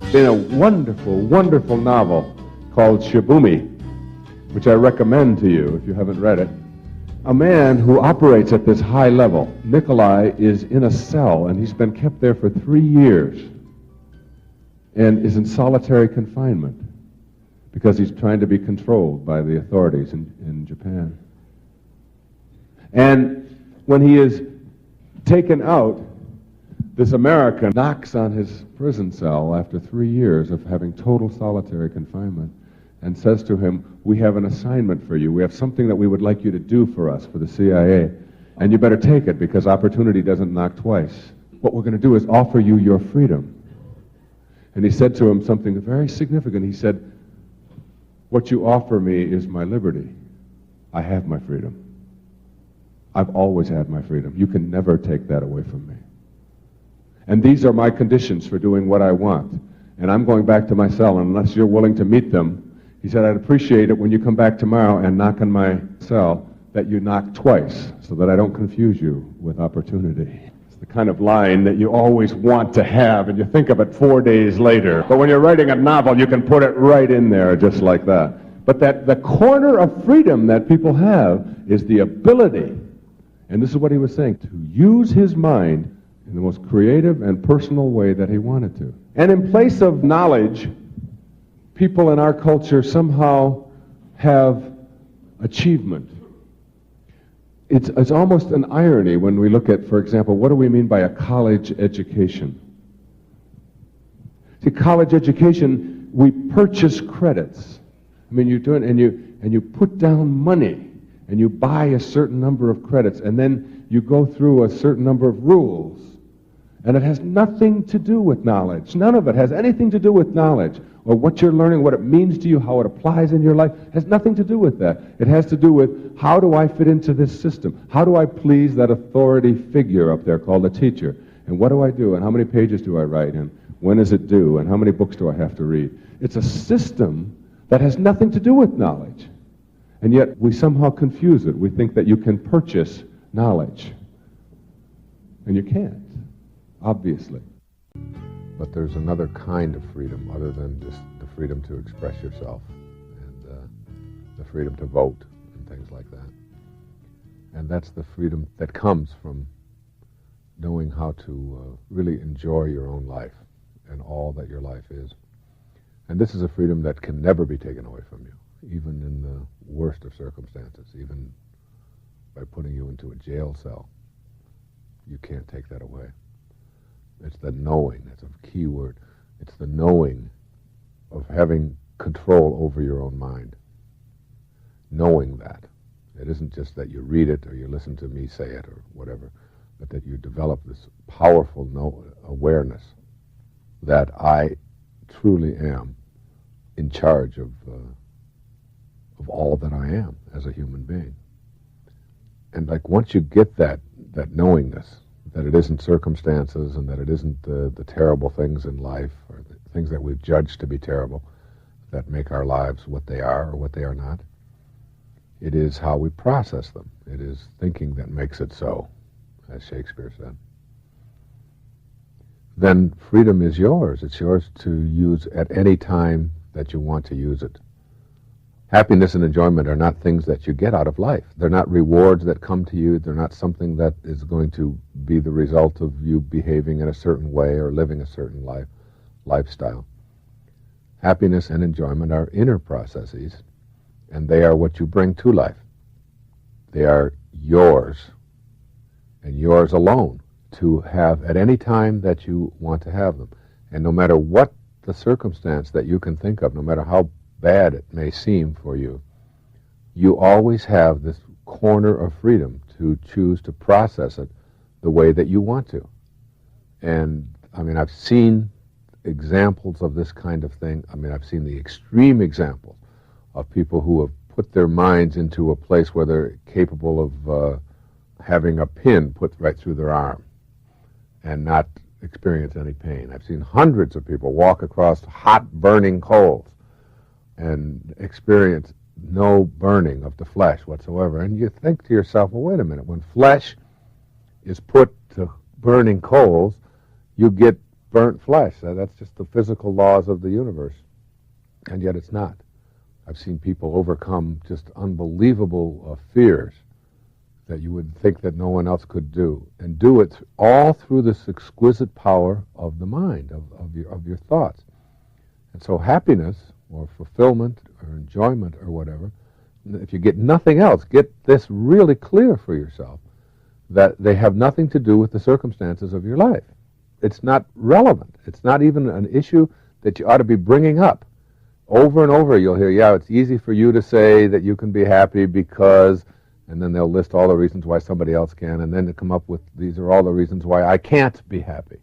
In a wonderful, wonderful novel called Shibumi, which I recommend to you if you haven't read it, a man who operates at this high level, Nikolai, is in a cell, and he's been kept there for 3 years and is in solitary confinement because he's trying to be controlled by the authorities in Japan. And when he is taken out, this American knocks on his prison cell after 3 years of having total solitary confinement and says to him, "We have an assignment for you. We have something that we would like you to do for us, for the CIA. And you better take it because opportunity doesn't knock twice. What we're going to do is offer you your freedom." And he said to him something very significant. He said, "What you offer me is my liberty. I have my freedom. I've always had my freedom. You can never take that away from me. And these are my conditions for doing what I want. And I'm going back to my cell, and unless you're willing to meet them," he said, "I'd appreciate it when you come back tomorrow and knock on my cell that you knock twice so that I don't confuse you with opportunity." It's the kind of line that you always want to have, and you think of it 4 days later. But when you're writing a novel, you can put it right in there just like that. But that the corner of freedom that people have is the ability, and this is what he was saying, to use his mind in the most creative and personal way that he wanted to. And in place of knowledge, people in our culture somehow have achievement. It's almost an irony when we look at, for example, what do we mean by a college education? See, college education, we purchase credits. I mean, you do it, and you put down money, and you buy a certain number of credits, and then you go through a certain number of rules. And it has nothing to do with knowledge. None of it has anything to do with knowledge or what you're learning, what it means to you, how it applies in your life. It has nothing to do with that. It has to do with, how do I fit into this system? How do I please that authority figure up there called a teacher? And what do I do? And how many pages do I write? And when is it due? And how many books do I have to read? It's a system that has nothing to do with knowledge. And yet we somehow confuse it. We think that you can purchase knowledge. And you can't, obviously. But there's another kind of freedom other than just the freedom to express yourself and the freedom to vote and things like that. And that's the freedom that comes from knowing how to really enjoy your own life and all that your life is. And this is a freedom that can never be taken away from you, even in the worst of circumstances, even by putting you into a jail cell. You can't take that away. It's the knowing. That's a key word. It's the knowing of having control over your own mind. Knowing that. It isn't just that you read it or you listen to me say it or whatever, but that you develop this powerful awareness that I truly am in charge of all that I am as a human being. And like once you get that knowingness, that it isn't circumstances and that it isn't the terrible things in life or the things that we've judged to be terrible that make our lives what they are or what they are not. It is how we process them. It is thinking that makes it so, as Shakespeare said. Then freedom is yours. It's yours to use at any time that you want to use it. Happiness and enjoyment are not things that you get out of life. They're not rewards that come to you. They're not something that is going to be the result of you behaving in a certain way or living a certain lifestyle. Happiness and enjoyment are inner processes, and they are what you bring to life. They are yours, and yours alone, to have at any time that you want to have them. And no matter what the circumstance that you can think of, no matter how bad it may seem for you, you always have this corner of freedom to choose to process it the way that you want to. And, I mean, I've seen examples of this kind of thing. I mean, I've seen the extreme examples of people who have put their minds into a place where they're capable of having a pin put right through their arm and not experience any pain. I've seen hundreds of people walk across hot, burning coals and experience no burning of the flesh whatsoever. And you think to yourself, well, wait a minute, when flesh is put to burning coals, you get burnt flesh. That's just the physical laws of the universe. And yet it's not. I've seen people overcome just unbelievable fears that you would think that no one else could do, and do it all through this exquisite power of the mind, of your thoughts. And so happiness, or fulfillment, or enjoyment, or whatever, if you get nothing else, get this really clear for yourself, that they have nothing to do with the circumstances of your life. It's not relevant. It's not even an issue that you ought to be bringing up. Over and over you'll hear, yeah, it's easy for you to say that you can be happy because, and then they'll list all the reasons why somebody else can, and then to come up with, these are all the reasons why I can't be happy.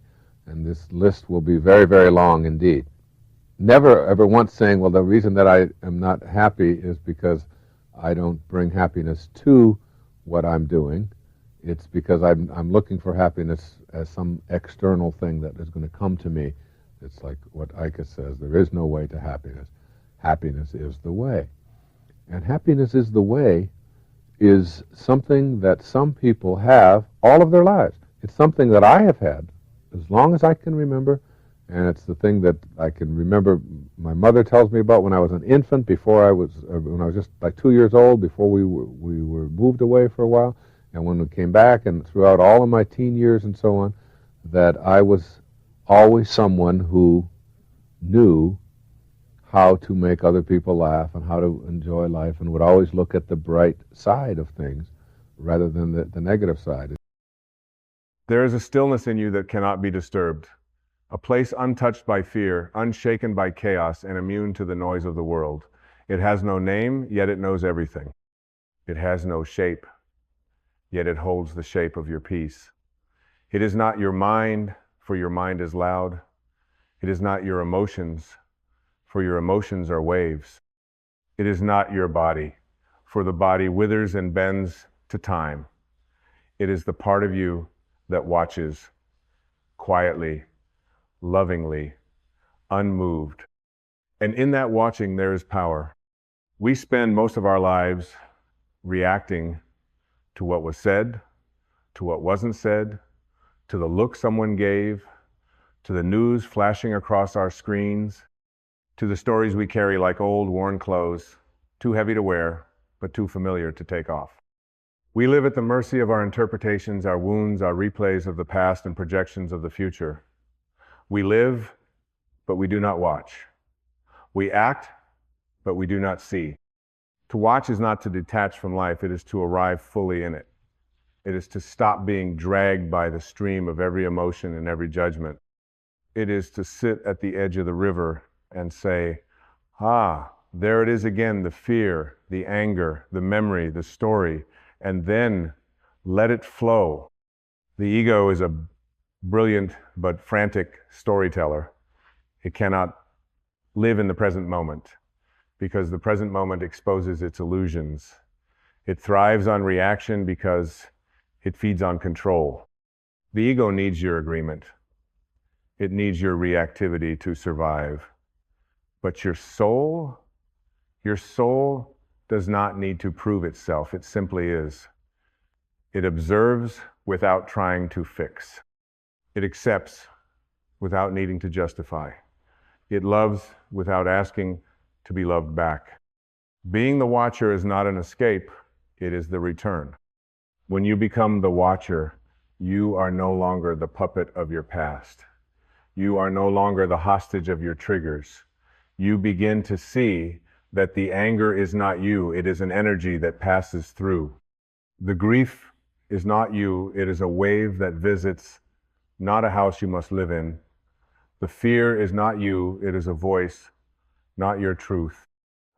And this list will be very, very long indeed. Never ever once saying, well, the reason that I am not happy is because I don't bring happiness to what I'm doing. It's because I'm looking for happiness as some external thing that is going to come to me. It's like what Ike says, there is no way to happiness. Happiness is the way. And happiness is the way is something that some people have all of their lives. It's something that I have had as long as I can remember, and it's the thing that I can remember my mother tells me about when I was an infant, when I was just like 2 years old, before we were moved away for a while, and when we came back, and throughout all of my teen years and so on, that I was always someone who knew how to make other people laugh and how to enjoy life, and would always look at the bright side of things rather than the negative side. There is a stillness in you that cannot be disturbed, a place untouched by fear, unshaken by chaos, and immune to the noise of the world. It has no name, yet it knows everything. It has no shape, yet it holds the shape of your peace. It is not your mind, for your mind is loud. It is not your emotions, for your emotions are waves. It is not your body, for the body withers and bends to time. It is the part of you that watches quietly, lovingly, unmoved. And in that watching, there is power. We spend most of our lives reacting to what was said, to what wasn't said, to the look someone gave, to the news flashing across our screens, to the stories we carry like old, worn clothes, too heavy to wear, but too familiar to take off. We live at the mercy of our interpretations, our wounds, our replays of the past, and projections of the future. We live, but we do not watch. We act, but we do not see. To watch is not to detach from life, it is to arrive fully in it. It is to stop being dragged by the stream of every emotion and every judgment. It is to sit at the edge of the river and say, there it is again, the fear, the anger, the memory, the story, and then let it flow. The ego is a brilliant but frantic storyteller. It cannot live in the present moment because the present moment exposes its illusions. It thrives on reaction because it feeds on control. The ego needs your agreement. It needs your reactivity to survive. But your soul does not need to prove itself. It simply is. It observes without trying to fix. It accepts without needing to justify. It loves without asking to be loved back. Being the watcher is not an escape, it is the return. When you become the watcher, you are no longer the puppet of your past. You are no longer the hostage of your triggers. You begin to see that the anger is not you, it is an energy that passes through. The grief is not you, it is a wave that visits, not a house you must live in. The fear is not you, it is a voice, not your truth.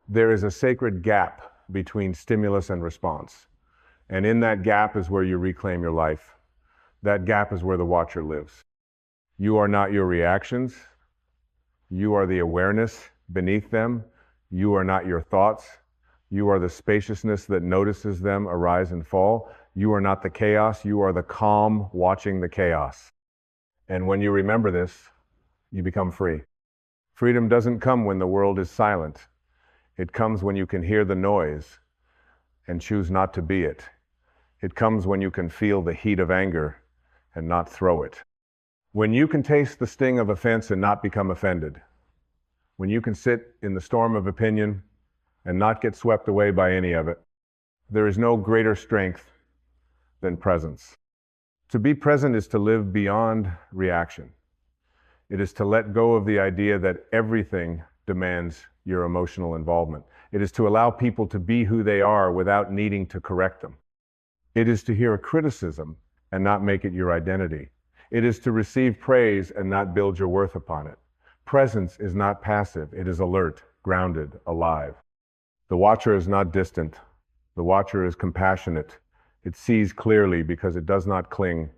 There is a sacred gap between stimulus and response. And in that gap is where you reclaim your life. That gap is where the watcher lives. You are not your reactions. You are the awareness beneath them. You are not your thoughts. You are the spaciousness that notices them arise and fall. You are not the chaos. You are the calm watching the chaos. And when you remember this, you become free. Freedom doesn't come when the world is silent. It comes when you can hear the noise and choose not to be it. It comes when you can feel the heat of anger and not throw it. When you can taste the sting of offense and not become offended, when you can sit in the storm of opinion and not get swept away by any of it, there is no greater strength than presence. To be present is to live beyond reaction. It is to let go of the idea that everything demands your emotional involvement. It is to allow people to be who they are without needing to correct them. It is to hear a criticism and not make it your identity. It is to receive praise and not build your worth upon it. Presence is not passive. It is alert, grounded, alive. The watcher is not distant. The watcher is compassionate. It sees clearly because it does not cling.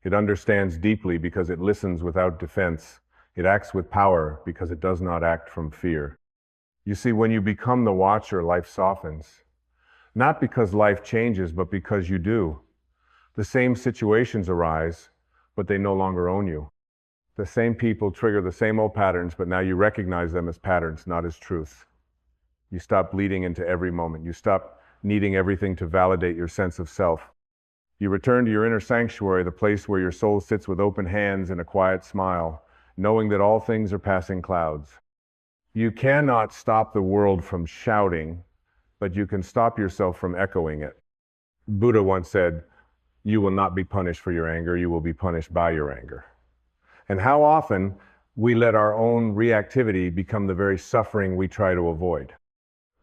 It understands deeply because it listens without defense. It acts with power because it does not act from fear. You see, when you become the watcher, life softens. Not because life changes, but because you do. The same situations arise, but they no longer own you. The same people trigger the same old patterns, but now you recognize them as patterns, not as truth. You stop bleeding into every moment. You stop needing everything to validate your sense of self. You return to your inner sanctuary, the place where your soul sits with open hands and a quiet smile, knowing that all things are passing clouds. You cannot stop the world from shouting, but you can stop yourself from echoing it. Buddha once said, "You will not be punished for your anger, you will be punished by your anger." And how often we let our own reactivity become the very suffering we try to avoid.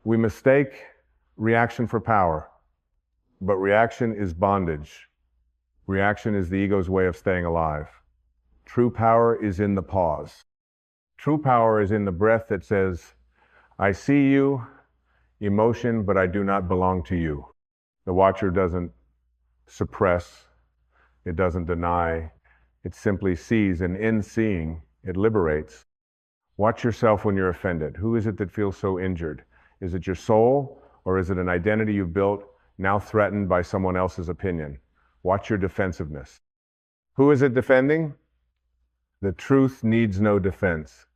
We mistake reaction for power, but reaction is bondage. Reaction is the ego's way of staying alive. True power is in the pause. True power is in the breath that says, "I see you, emotion, but I do not belong to you." The watcher doesn't suppress, it doesn't deny, it simply sees, and in seeing, it liberates. Watch yourself when you're offended. Who is it that feels so injured? Is it your soul, or is it an identity you've built, now threatened by someone else's opinion? Watch your defensiveness. Who is it defending? The truth needs no defense.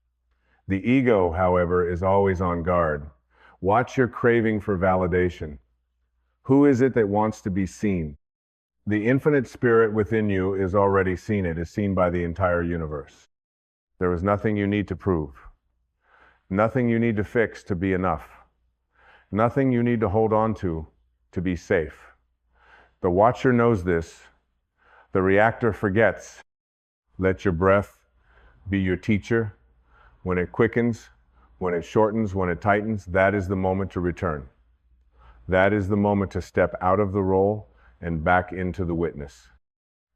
The ego, however, is always on guard. Watch your craving for validation. Who is it that wants to be seen? The infinite spirit within you is already seen. It is seen by the entire universe. There is nothing you need to prove. Nothing you need to fix to be enough. Nothing you need to hold on to be safe. The watcher knows this. The reactor forgets. Let your breath be your teacher. When it quickens, when it shortens, when it tightens, that is the moment to return. That is the moment to step out of the role and back into the witness.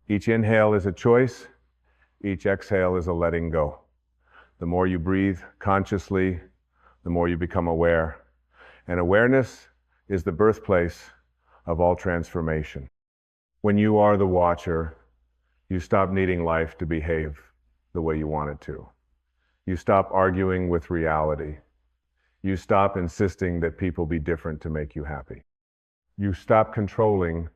Each inhale is a choice. Each exhale is a letting go. The more you breathe consciously, the more you become aware. And awareness is the birthplace of all transformation. When you are the watcher, you stop needing life to behave the way you want it to. You stop arguing with reality. You stop insisting that people be different to make you happy. You stop controlling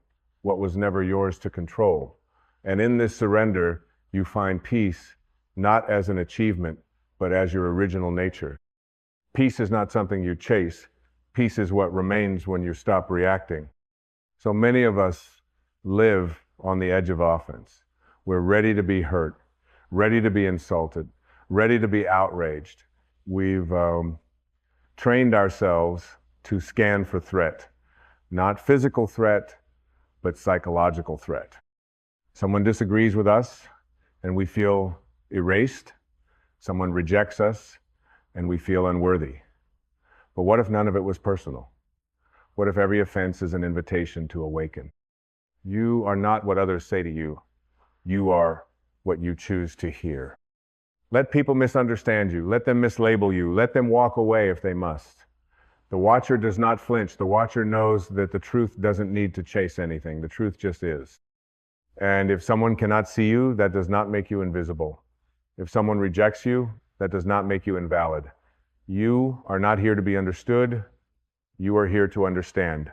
what was never yours to control. And in this surrender, you find peace not as an achievement, but as your original nature. Peace is not something you chase. Peace is what remains when you stop reacting. So many of us live on the edge of offense. We're ready to be hurt, ready to be insulted, ready to be outraged. We've trained ourselves to scan for threat, not physical threat, but psychological threat. Someone disagrees with us and we feel erased. Someone rejects us and we feel unworthy. But what if none of it was personal? What if every offense is an invitation to awaken? You are not what others say to you. You are what you choose to hear. Let people misunderstand you. Let them mislabel you. Let them walk away if they must. The watcher does not flinch. The watcher knows that the truth doesn't need to chase anything. The truth just is. And if someone cannot see you, that does not make you invisible. If someone rejects you, that does not make you invalid. You are not here to be understood. You are here to understand.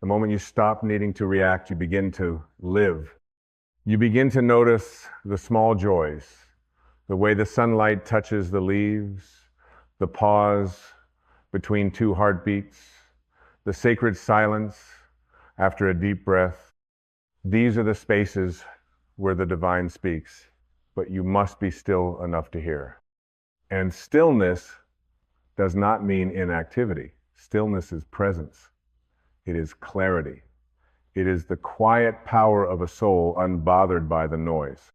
The moment you stop needing to react, you begin to live. You begin to notice the small joys, the way the sunlight touches the leaves, the pause between two heartbeats, the sacred silence after a deep breath. These are the spaces where the divine speaks. but you must be still enough to hear. And stillness does not mean inactivity. Stillness is presence. It is clarity. It is the quiet power of a soul unbothered by the noise.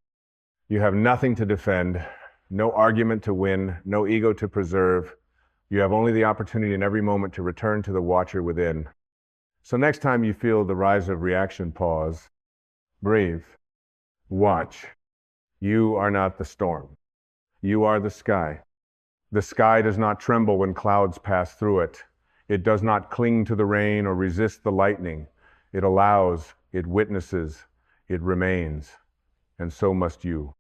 You have nothing to defend, no argument to win, no ego to preserve. You have only the opportunity in every moment to return to the watcher within. So next time you feel the rise of reaction, pause, breathe, watch. You are not the storm. You are the sky. The sky does not tremble when clouds pass through it. It does not cling to the rain or resist the lightning. It allows, it witnesses, it remains. And so must you.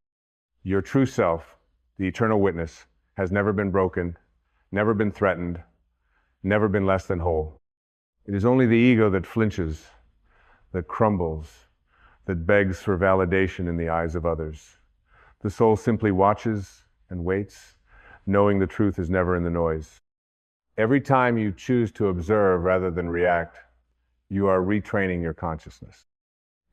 Your true self, the eternal witness, has never been broken, never been threatened, never been less than whole. It is only the ego that flinches, that crumbles, that begs for validation in the eyes of others. The soul simply watches and waits, knowing the truth is never in the noise. Every time you choose to observe rather than react, you are retraining your consciousness.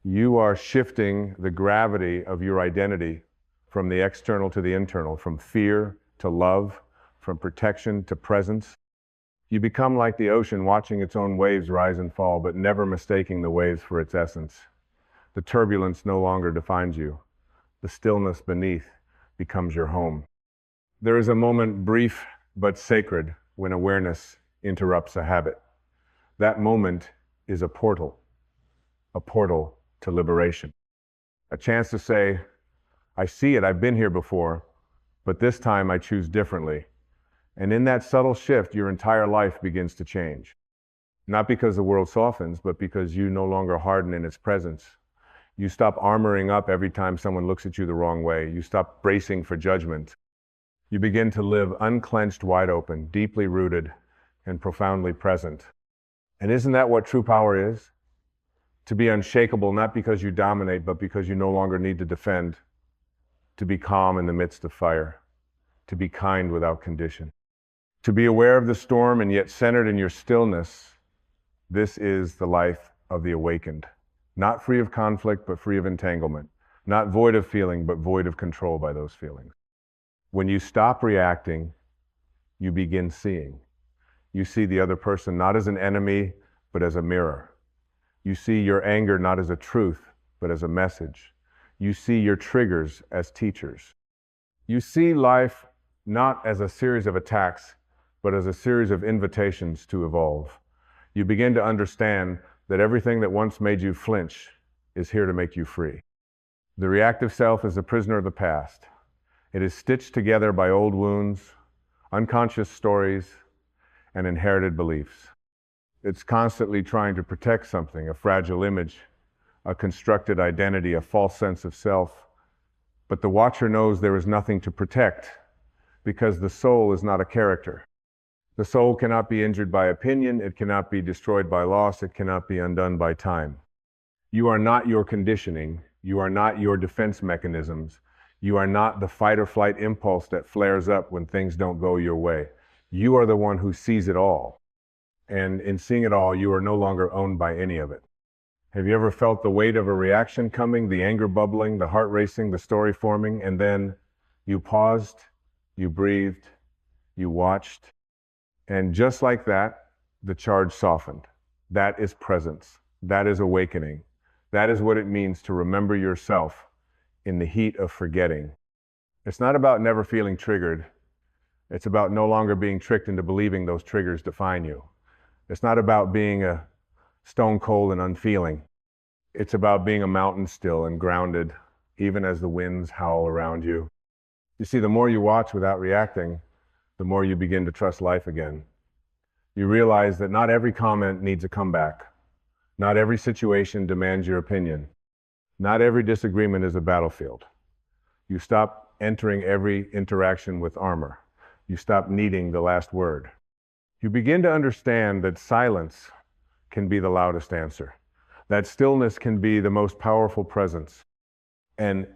You are shifting the gravity of your identity from the external to the internal, from fear to love, from protection to presence. You become like the ocean, watching its own waves rise and fall, but never mistaking the waves for its essence. The turbulence no longer defines you. The stillness beneath becomes your home. There is a moment brief but sacred when awareness interrupts a habit. That moment is a portal to liberation. A chance to say, I see it, I've been here before, but this time I choose differently. And in that subtle shift, your entire life begins to change. Not because the world softens, but because you no longer harden in its presence. You stop armoring up every time someone looks at you the wrong way. You stop bracing for judgment. You begin to live unclenched, wide open, deeply rooted, and profoundly present. And isn't that what true power is? To be unshakable, not because you dominate, but because you no longer need to defend. To be calm in the midst of fire. To be kind without condition. To be aware of the storm and yet centered in your stillness. This is the life of the awakened. Not free of conflict, but free of entanglement. Not void of feeling, but void of control by those feelings. When you stop reacting, you begin seeing. You see the other person not as an enemy, but as a mirror. You see your anger not as a truth, but as a message. You see your triggers as teachers. You see life not as a series of attacks, but as a series of invitations to evolve. You begin to understand that everything that once made you flinch is here to make you free. The reactive self is a prisoner of the past. It is stitched together by old wounds, unconscious stories, and inherited beliefs. It's constantly trying to protect something, a fragile image, a constructed identity, a false sense of self. But the watcher knows there is nothing to protect because the soul is not a character. The soul cannot be injured by opinion, it cannot be destroyed by loss, it cannot be undone by time. You are not your conditioning, you are not your defense mechanisms, you are not the fight or flight impulse that flares up when things don't go your way. You are the one who sees it all. And in seeing it all, you are no longer owned by any of it. Have you ever felt the weight of a reaction coming, the anger bubbling, the heart racing, the story forming, and then you paused, you breathed, you watched, and just like that, the charge softened. That is presence. That is awakening. That is what it means to remember yourself in the heat of forgetting. It's not about never feeling triggered. It's about no longer being tricked into believing those triggers define you. It's not about being a stone cold and unfeeling. It's about being a mountain still and grounded, even as the winds howl around you. You see, the more you watch without reacting, the more you begin to trust life again. You realize that not every comment needs a comeback. Not every situation demands your opinion. Not every disagreement is a battlefield. You stop entering every interaction with armor. You stop needing the last word. You begin to understand that silence can be the loudest answer. That stillness can be the most powerful presence. And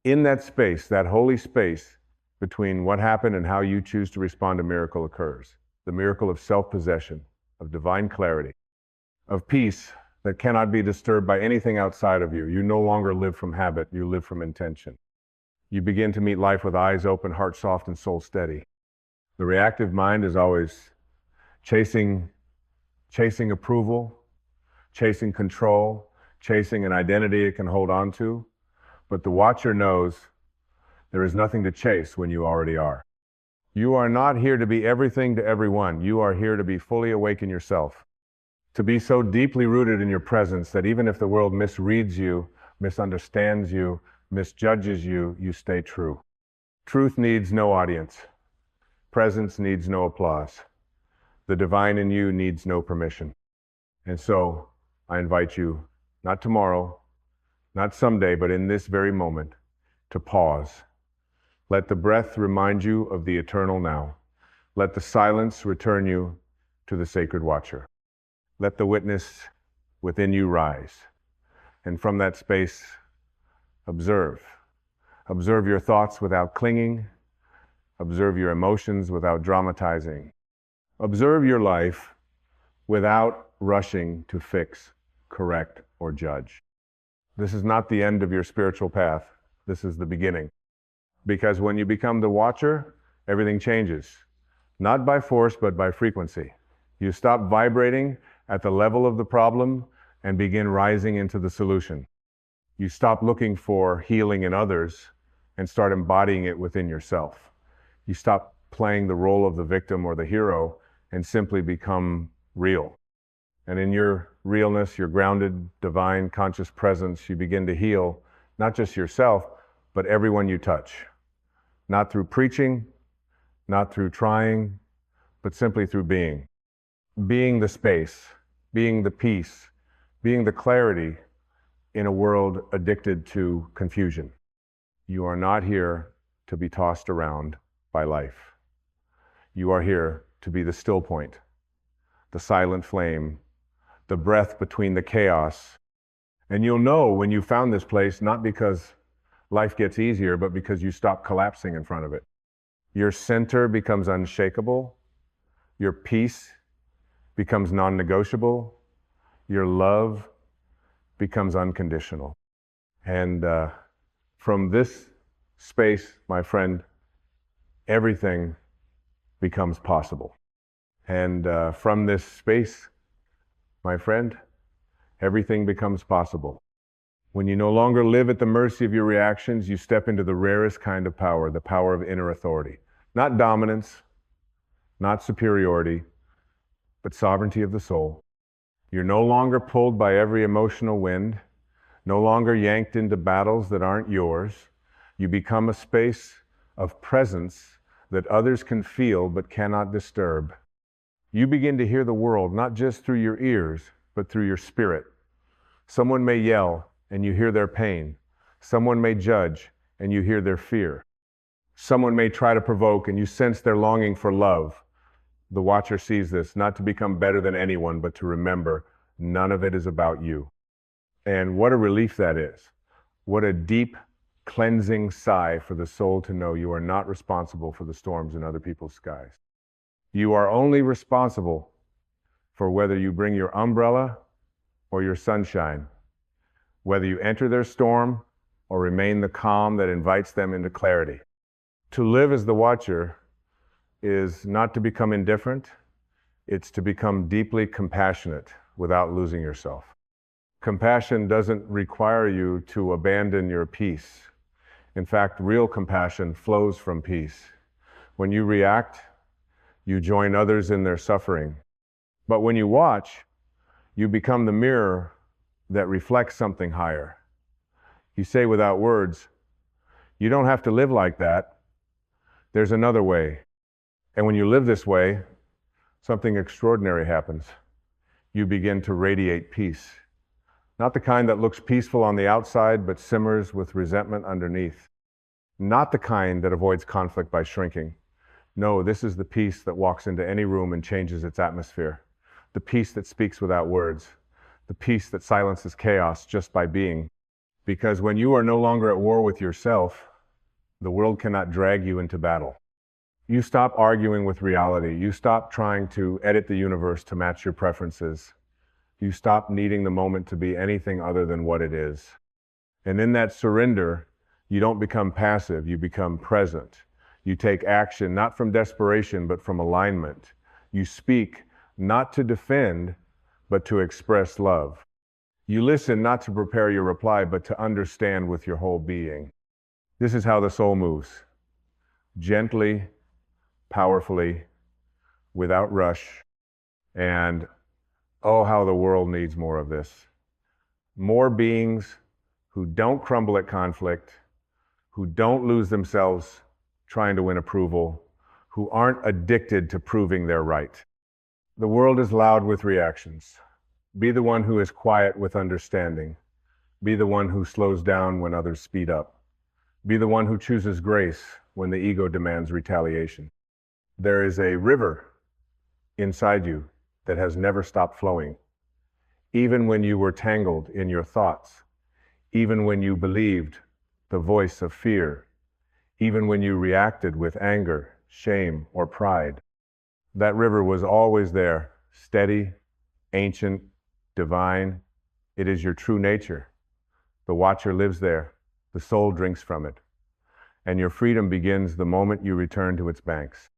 in that space, that holy space between what happened and how you choose to respond, a miracle occurs. The miracle of self-possession, of divine clarity, of peace that cannot be disturbed by anything outside of you. You no longer live from habit, you live from intention. You begin to meet life with eyes open, heart soft, and soul steady. The reactive mind is always chasing approval, chasing control, chasing an identity it can hold on to. But the watcher knows there is nothing to chase when you already are. You are not here to be everything to everyone. You are here to be fully awake in yourself. To be so deeply rooted in your presence that even if the world misreads you, misunderstands you, misjudges you, you stay true. Truth needs no audience. Presence needs no applause. The divine in you needs no permission. And so I invite you, not tomorrow, not someday, but in this very moment, to pause. Let the breath remind you of the eternal now. Let the silence return you to the sacred watcher. Let the witness within you rise. And from that space, observe. Observe your thoughts without clinging. Observe your emotions without dramatizing. Observe your life without rushing to fix, correct, or judge. This is not the end of your spiritual path. This is the beginning. Because when you become the watcher, everything changes. Not by force, but by frequency. You stop vibrating at the level of the problem and begin rising into the solution. You stop looking for healing in others and start embodying it within yourself. You stop playing the role of the victim or the hero and simply become real. And in your realness, your grounded, divine, conscious presence, you begin to heal not just yourself, but everyone you touch. Not through preaching, not through trying, but simply through being. Being the space, being the peace, being the clarity in a world addicted to confusion. You are not here to be tossed around by life. You are here to be the still point, the silent flame, the breath between the chaos. And you'll know when you found this place, not because life gets easier, but because you stop collapsing in front of it. Your center becomes unshakable. Your peace becomes non-negotiable. Your love becomes unconditional. And from this space, my friend, everything becomes possible. And from this space, my friend, everything becomes possible. When you no longer live at the mercy of your reactions, you step into the rarest kind of power, the power of inner authority. Not dominance, not superiority, but sovereignty of the soul. You're no longer pulled by every emotional wind, no longer yanked into battles that aren't yours. You become a space of presence that others can feel but cannot disturb. You begin to hear the world, not just through your ears, but through your spirit. Someone may yell, and you hear their pain. Someone may judge, and you hear their fear. Someone may try to provoke, and you sense their longing for love. The watcher sees this, not to become better than anyone, but to remember none of it is about you. And what a relief that is. What a deep, cleansing sigh for the soul to know you are not responsible for the storms in other people's skies. You are only responsible for whether you bring your umbrella or your sunshine, whether you enter their storm or remain the calm that invites them into clarity. To live as the watcher is not to become indifferent, it's to become deeply compassionate without losing yourself. Compassion doesn't require you to abandon your peace. In fact, real compassion flows from peace. When you react, you join others in their suffering. But when you watch, you become the mirror that reflects something higher. You say without words, you don't have to live like that. There's another way. And when you live this way, something extraordinary happens. You begin to radiate peace. Not the kind that looks peaceful on the outside, but simmers with resentment underneath. Not the kind that avoids conflict by shrinking. No, this is the peace that walks into any room and changes its atmosphere. The peace that speaks without words. The peace that silences chaos just by being. Because when you are no longer at war with yourself, the world cannot drag you into battle. You stop arguing with reality. You stop trying to edit the universe to match your preferences. You stop needing the moment to be anything other than what it is. And in that surrender, You don't become passive, you become present. You take action not from desperation, but from alignment. You speak not to defend, but to express love. You listen not to prepare your reply, but to understand with your whole being. This is how the soul moves. Gently, powerfully, without rush. And oh, how the world needs more of this. More beings who don't crumble at conflict, who don't lose themselves trying to win approval, who aren't addicted to proving they're right. The world is loud with reactions. Be the one who is quiet with understanding. Be the one who slows down when others speed up. Be the one who chooses grace when the ego demands retaliation. There is a river inside you that has never stopped flowing. Even when you were tangled in your thoughts, even when you believed the voice of fear, even when you reacted with anger, shame, or pride, that river was always there, steady, ancient, divine. It is your true nature. The watcher lives there. The soul drinks from it. And your freedom begins the moment you return to its banks.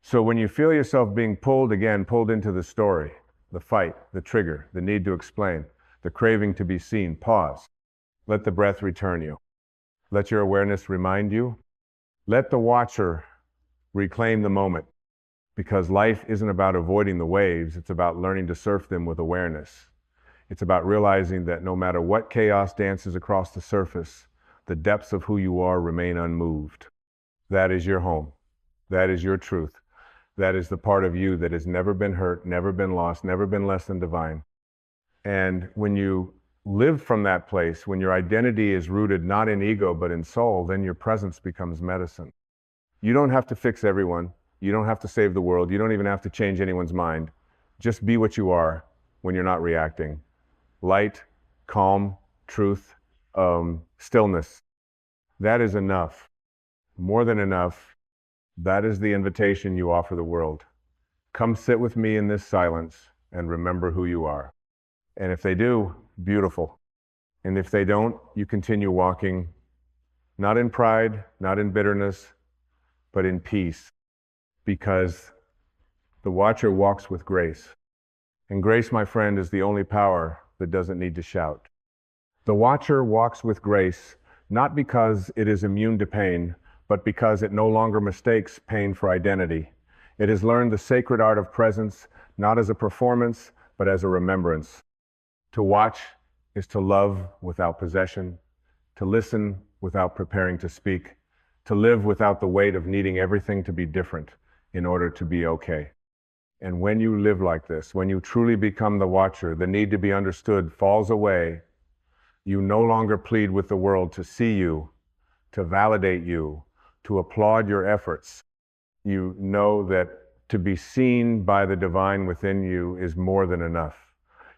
So when you feel yourself being pulled into the story, the fight, the trigger, the need to explain, the craving to be seen, pause. Let the breath return you. Let your awareness remind you. Let the watcher reclaim the moment, because life isn't about avoiding the waves, it's about learning to surf them with awareness. It's about realizing that no matter what chaos dances across the surface, the depths of who you are remain unmoved. That is your home. That is your truth. That is the part of you that has never been hurt, never been lost, never been less than divine. And when you live from that place, when your identity is rooted not in ego but in soul, then your presence becomes medicine. You don't have to fix everyone. You don't have to save the world. You don't even have to change anyone's mind. Just be what you are when you're not reacting. Light, calm, truth, stillness. That is enough. More than enough. That is the invitation you offer the world. Come sit with me in this silence and remember who you are. And if they do, beautiful. And if they don't, you continue walking, not in pride, not in bitterness, but in peace. Because the watcher walks with grace. And grace, my friend, is the only power that doesn't need to shout. The watcher walks with grace, not because it is immune to pain, but because it no longer mistakes pain for identity. It has learned the sacred art of presence, not as a performance, but as a remembrance. To watch is to love without possession, to listen without preparing to speak, to live without the weight of needing everything to be different in order to be okay. And when you live like this, when you truly become the watcher, the need to be understood falls away. You no longer plead with the world to see you, to validate you, to applaud your efforts. You know that to be seen by the divine within you is more than enough.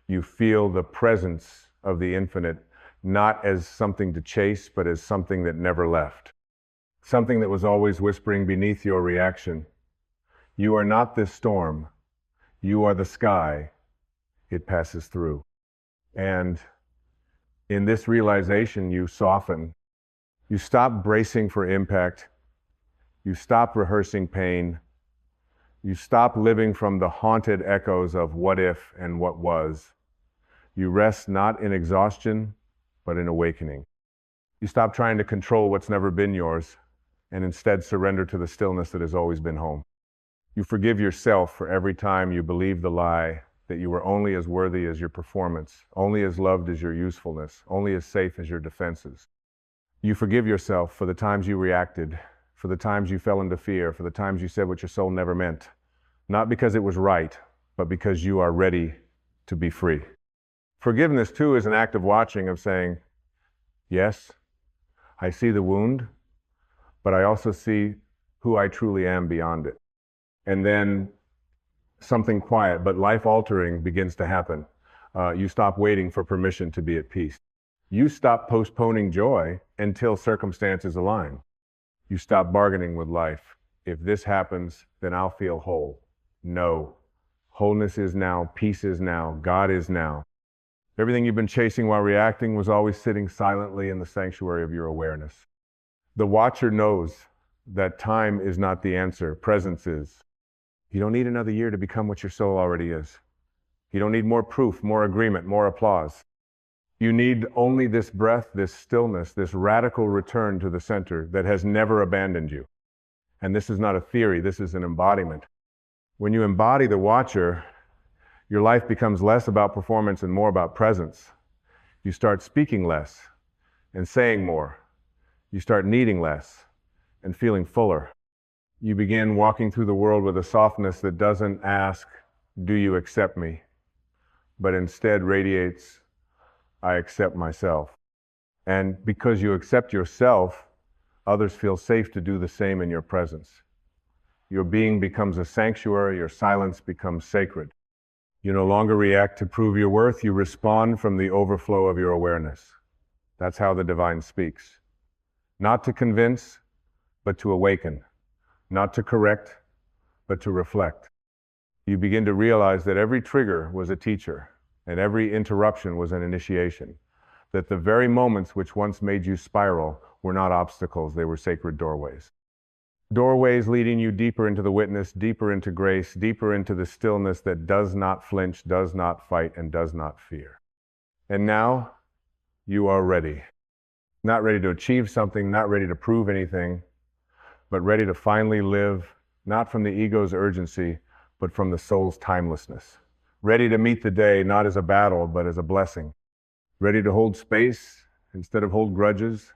You feel the presence of the infinite, not as something to chase, but as something that never left. Something that was always whispering beneath your reaction. You are not this storm. You are the sky. It passes through. And in this realization, you soften. You stop bracing for impact. You stop rehearsing pain. You stop living from the haunted echoes of what if and what was. You rest not in exhaustion, but in awakening. You stop trying to control what's never been yours, and instead surrender to the stillness that has always been home. You forgive yourself for every time you believe the lie that you were only as worthy as your performance, only as loved as your usefulness, only as safe as your defenses. You forgive yourself for the times you reacted, for the times you fell into fear, for the times you said what your soul never meant, not because it was right, but because you are ready to be free. Forgiveness, too, is an act of watching, of saying, yes, I see the wound, but I also see who I truly am beyond it. And then something quiet but life-altering begins to happen. You stop waiting for permission to be at peace. You stop postponing joy until circumstances align. You stop bargaining with life. If this happens, then I'll feel whole. No. Wholeness is now, peace is now, God is now. Everything you've been chasing while reacting was always sitting silently in the sanctuary of your awareness. The watcher knows that time is not the answer, presence is. You don't need another year to become what your soul already is. You don't need more proof, more agreement, more applause. You need only this breath, this stillness, this radical return to the center that has never abandoned you. And this is not a theory, this is an embodiment. When you embody the watcher, your life becomes less about performance and more about presence. You start speaking less and saying more. You start needing less and feeling fuller. You begin walking through the world with a softness that doesn't ask, "Do you accept me?" but instead radiates, "I accept myself." And because you accept yourself, others feel safe to do the same in your presence. Your being becomes a sanctuary, your silence becomes sacred. You no longer react to prove your worth, you respond from the overflow of your awareness. That's how the divine speaks. Not to convince, but to awaken. Not to correct, but to reflect. You begin to realize that every trigger was a teacher, and every interruption was an initiation. That the very moments which once made you spiral were not obstacles, they were sacred doorways. Doorways leading you deeper into the witness, deeper into grace, deeper into the stillness that does not flinch, does not fight, and does not fear. And now, you are ready. Not ready to achieve something, not ready to prove anything, but ready to finally live, not from the ego's urgency, but from the soul's timelessness. Ready to meet the day, not as a battle, but as a blessing. Ready to hold space instead of hold grudges.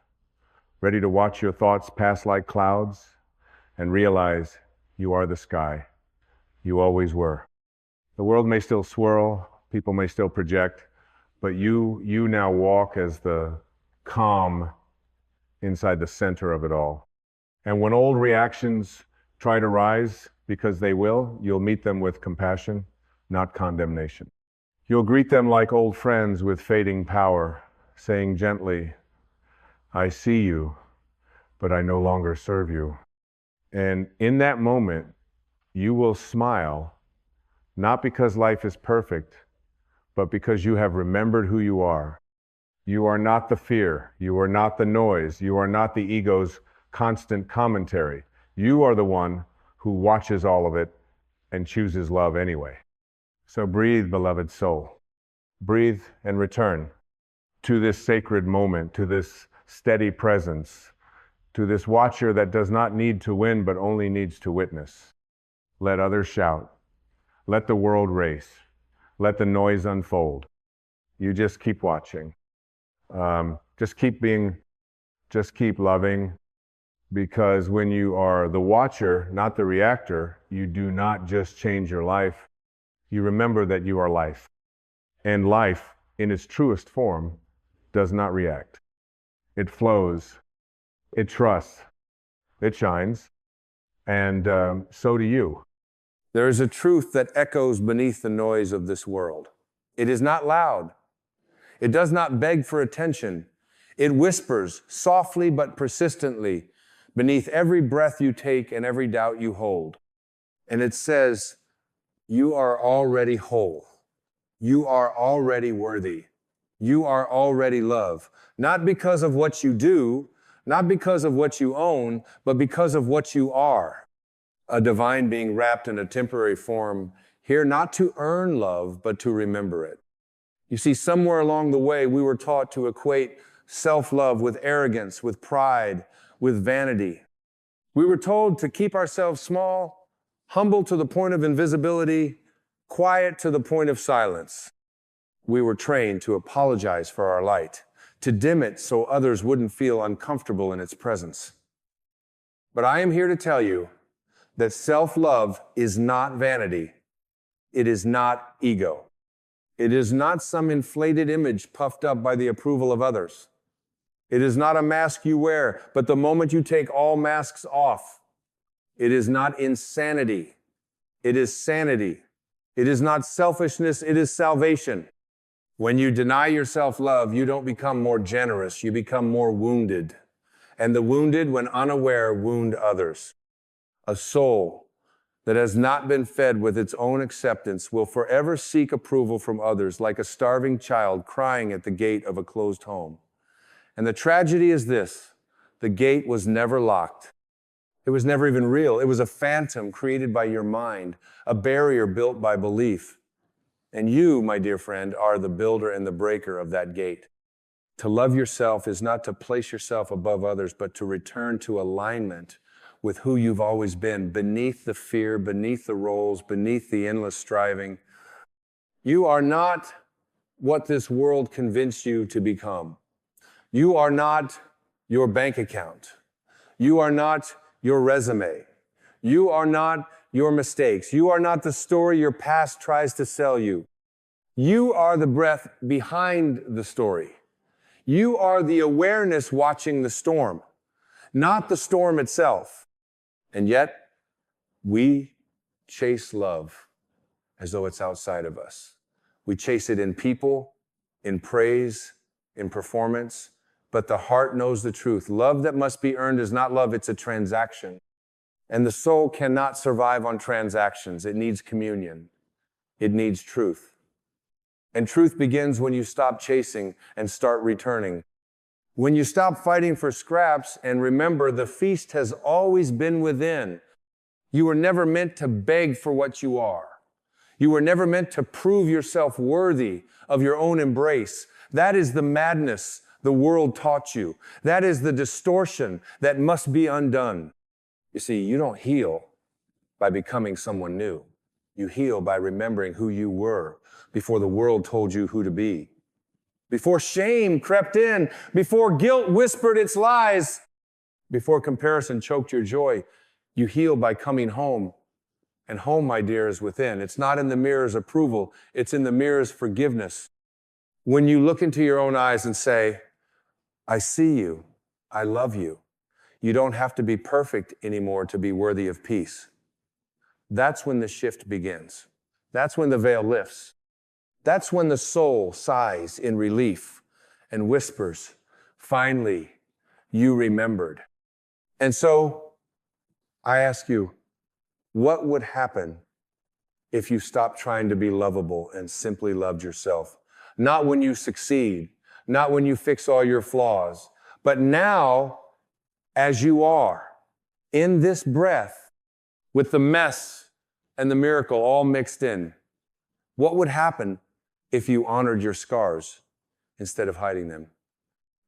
Ready to watch your thoughts pass like clouds and realize you are the sky. You always were. The world may still swirl, people may still project, but you now walk as the calm inside the center of it all. And when old reactions try to rise, because they will, you'll meet them with compassion, not condemnation. You'll greet them like old friends with fading power, saying gently, "I see you, but I no longer serve you." And in that moment, you will smile, not because life is perfect, but because you have remembered who you are. You are not the fear. You are not the noise. You are not the ego's constant commentary. You are the one who watches all of it and chooses love anyway. So breathe, beloved soul. Breathe and return to this sacred moment, to this steady presence, to this watcher that does not need to win, but only needs to witness. Let others shout. Let the world race. Let the noise unfold. You just keep watching. Just keep being, just keep loving, because when you are the watcher, not the reactor, you do not just change your life. You remember that you are life. And life, in its truest form, does not react. It flows. It trusts. It shines. And so do you. There is a truth that echoes beneath the noise of this world. It is not loud. It does not beg for attention. It whispers softly but persistently beneath every breath you take and every doubt you hold. And it says, you are already whole. You are already worthy. You are already love. Not because of what you do, not because of what you own, but because of what you are. A divine being wrapped in a temporary form, here not to earn love, but to remember it. You see, somewhere along the way, we were taught to equate self-love with arrogance, with pride, with vanity. We were told to keep ourselves small, humble to the point of invisibility, quiet to the point of silence. We were trained to apologize for our light, to dim it so others wouldn't feel uncomfortable in its presence. But I am here to tell you that self-love is not vanity. It is not ego. It is not some inflated image puffed up by the approval of others. It is not a mask you wear, but the moment you take all masks off. It is not insanity. It is sanity. It is not selfishness, it is salvation. When you deny yourself love, you don't become more generous, you become more wounded. And the wounded, when unaware, wound others. A soul that has not been fed with its own acceptance will forever seek approval from others, like a starving child crying at the gate of a closed home. And the tragedy is this: The gate was never locked. It was never even real. It was a phantom created by your mind, a barrier built by belief. And you, my dear friend, are the builder and the breaker of that gate. To love yourself is not to place yourself above others, but to return to alignment with who you've always been, beneath the fear, beneath the roles, beneath the endless striving. You are not what this world convinced you to become. You are not your bank account. You are not your resume. You are not your mistakes. You are not the story your past tries to sell you. You are the breath behind the story. You are the awareness watching the storm, not the storm itself. And yet, we chase love as though it's outside of us. We chase it in people, in praise, in performance, but the heart knows the truth. Love that must be earned is not love, it's a transaction. And the soul cannot survive on transactions. It needs communion. It needs truth. And truth begins when you stop chasing and start returning. When you stop fighting for scraps and remember the feast has always been within. You were never meant to beg for what you are. You were never meant to prove yourself worthy of your own embrace. That is the madness the world taught you. That is the distortion that must be undone. You see, you don't heal by becoming someone new. You heal by remembering who you were before the world told you who to be. Before shame crept in, before guilt whispered its lies, before comparison choked your joy, you heal by coming home. And home, my dear, is within. It's not in the mirror's approval. It's in the mirror's forgiveness. When you look into your own eyes and say, I see you, I love you. You don't have to be perfect anymore to be worthy of peace. That's when the shift begins. That's when the veil lifts. That's when the soul sighs in relief and whispers, finally, you remembered. And so I ask you, what would happen if you stopped trying to be lovable and simply loved yourself? Not when you succeed, not when you fix all your flaws, but now as you are, in this breath, with the mess and the miracle all mixed in. What would happen if you honored your scars instead of hiding them?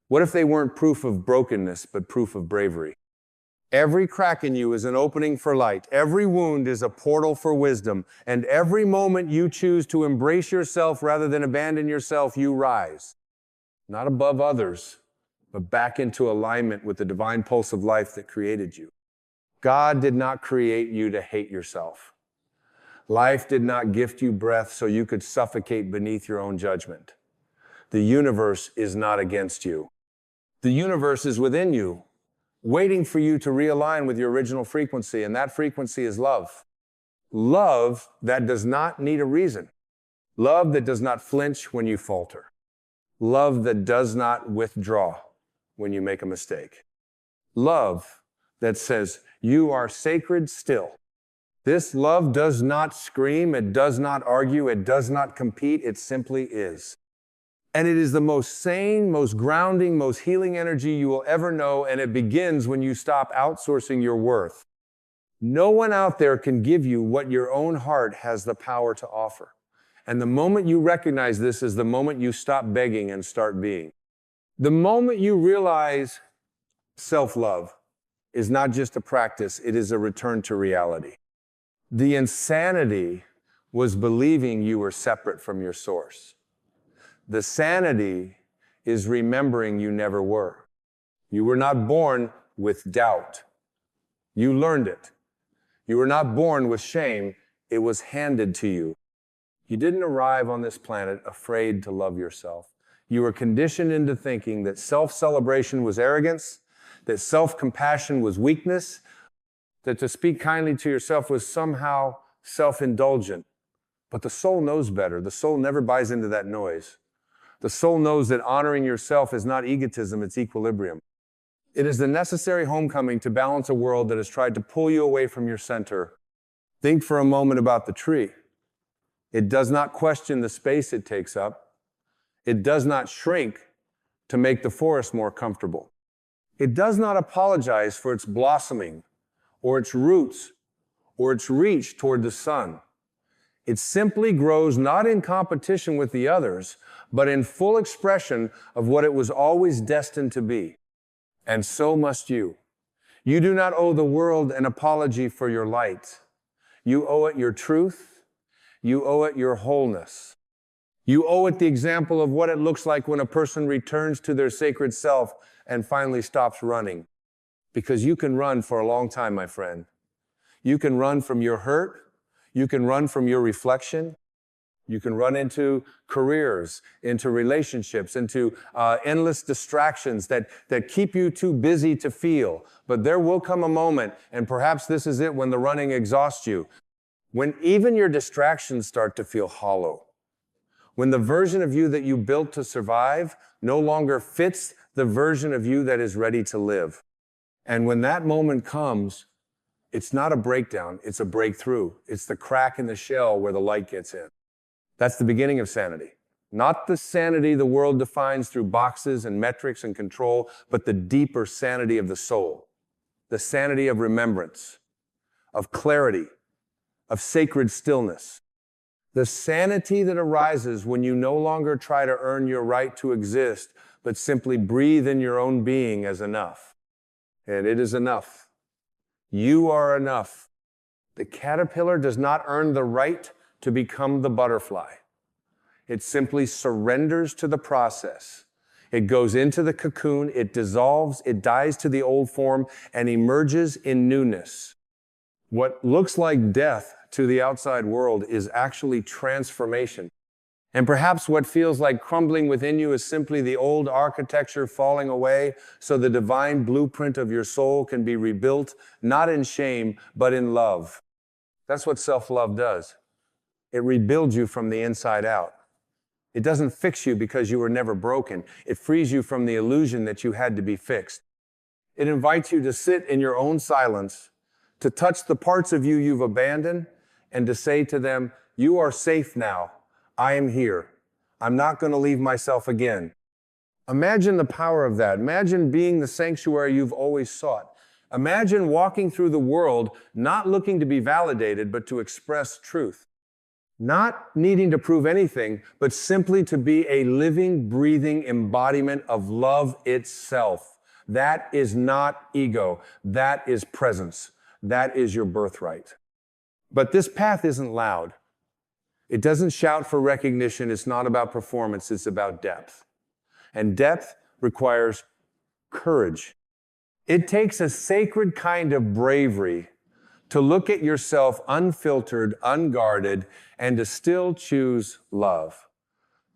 What if they weren't proof of brokenness, but proof of bravery? Every crack in you is an opening for light. Every wound is a portal for wisdom. And every moment you choose to embrace yourself rather than abandon yourself, you rise. Not above others, but back into alignment with the divine pulse of life that created you. God did not create you to hate yourself. Life did not gift you breath so you could suffocate beneath your own judgment. The universe is not against you. The universe is within you, waiting for you to realign with your original frequency, and that frequency is love. Love that does not need a reason. Love that does not flinch when you falter. Love that does not withdraw when you make a mistake. Love that says, you are sacred still. This love does not scream, it does not argue, it does not compete, it simply is. And it is the most sane, most grounding, most healing energy you will ever know, and it begins when you stop outsourcing your worth. No one out there can give you what your own heart has the power to offer. And the moment you recognize this is the moment you stop begging and start being. The moment you realize self-love is not just a practice, it is a return to reality. The insanity was believing you were separate from your source. The sanity is remembering you never were. You were not born with doubt. You learned it. You were not born with shame. It was handed to you. You didn't arrive on this planet afraid to love yourself. You were conditioned into thinking that self-celebration was arrogance, that self-compassion was weakness, that to speak kindly to yourself was somehow self-indulgent. But the soul knows better. The soul never buys into that noise. The soul knows that honoring yourself is not egotism, it's equilibrium. It is the necessary homecoming to balance a world that has tried to pull you away from your center. Think for a moment about the tree. It does not question the space it takes up. It does not shrink to make the forest more comfortable. It does not apologize for its blossoming, or its roots, or its reach toward the sun. It simply grows not in competition with the others, but in full expression of what it was always destined to be. And so must you. You do not owe the world an apology for your light. You owe it your truth. You owe it your wholeness. You owe it the example of what it looks like when a person returns to their sacred self and finally stops running. Because you can run for a long time, my friend. You can run from your hurt. You can run from your reflection. You can run into careers, into relationships, into endless distractions that keep you too busy to feel. But there will come a moment, and perhaps this is it, when the running exhausts you, when even your distractions start to feel hollow. When the version of you that you built to survive no longer fits the version of you that is ready to live. And when that moment comes, it's not a breakdown, it's a breakthrough. It's the crack in the shell where the light gets in. That's the beginning of sanity. Not the sanity the world defines through boxes and metrics and control, but the deeper sanity of the soul. The sanity of remembrance, of clarity, of sacred stillness. The sanity that arises when you no longer try to earn your right to exist, but simply breathe in your own being as enough. And it is enough. You are enough. The caterpillar does not earn the right to become the butterfly. It simply surrenders to the process. It goes into the cocoon, it dissolves, it dies to the old form, and emerges in newness. What looks like death to the outside world is actually transformation. And perhaps what feels like crumbling within you is simply the old architecture falling away so the divine blueprint of your soul can be rebuilt, not in shame, but in love. That's what self-love does. It rebuilds you from the inside out. It doesn't fix you because you were never broken. It frees you from the illusion that you had to be fixed. It invites you to sit in your own silence, to touch the parts of you you've abandoned, and to say to them, you are safe now. I am here. I'm not going to leave myself again. Imagine the power of that. Imagine being the sanctuary you've always sought. Imagine walking through the world not looking to be validated, but to express truth. Not needing to prove anything, but simply to be a living, breathing embodiment of love itself. That is not ego. That is presence. That is your birthright. But this path isn't loud. It doesn't shout for recognition. It's not about performance. It's about depth. And depth requires courage. It takes a sacred kind of bravery to look at yourself unfiltered, unguarded, and to still choose love,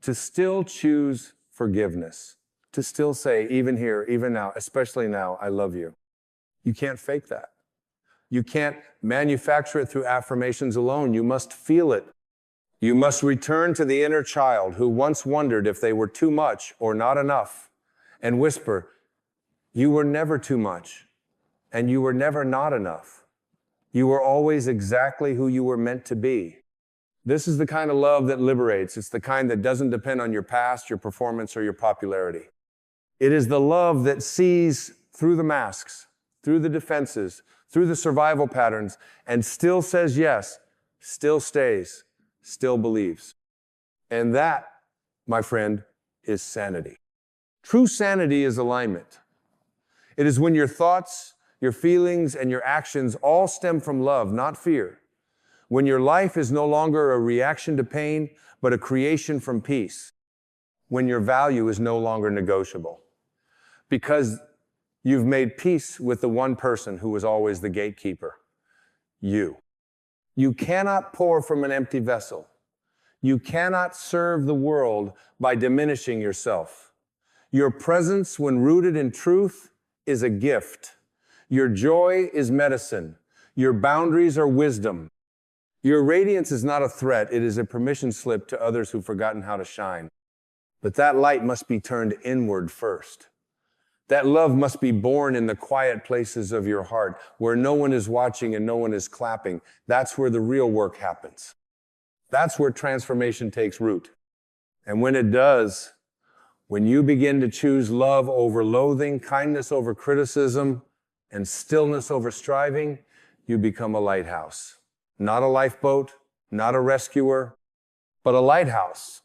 to still choose forgiveness, to still say, even here, even now, especially now, I love you. You can't fake that. You can't manufacture it through affirmations alone. You must feel it. You must return to the inner child who once wondered if they were too much or not enough, and whisper, you were never too much, and you were never not enough. You were always exactly who you were meant to be. This is the kind of love that liberates. It's the kind that doesn't depend on your past, your performance, or your popularity. It is the love that sees through the masks, through the defenses, through the survival patterns, and still says yes, still stays, still believes. And that, my friend, is sanity. True sanity is alignment. It is when your thoughts, your feelings, and your actions all stem from love, not fear. When your life is no longer a reaction to pain, but a creation from peace. When your value is no longer negotiable. Because you've made peace with the one person who was always the gatekeeper. You. You cannot pour from an empty vessel. You cannot serve the world by diminishing yourself. Your presence, when rooted in truth, is a gift. Your joy is medicine. Your boundaries are wisdom. Your radiance is not a threat. It is a permission slip to others who've forgotten how to shine. But that light must be turned inward first. That love must be born in the quiet places of your heart, where no one is watching and no one is clapping. That's where the real work happens. That's where transformation takes root. And when it does, When you begin to choose love over loathing, kindness over criticism, and stillness over striving, you become a lighthouse. Not a lifeboat, not a rescuer, but a lighthouse.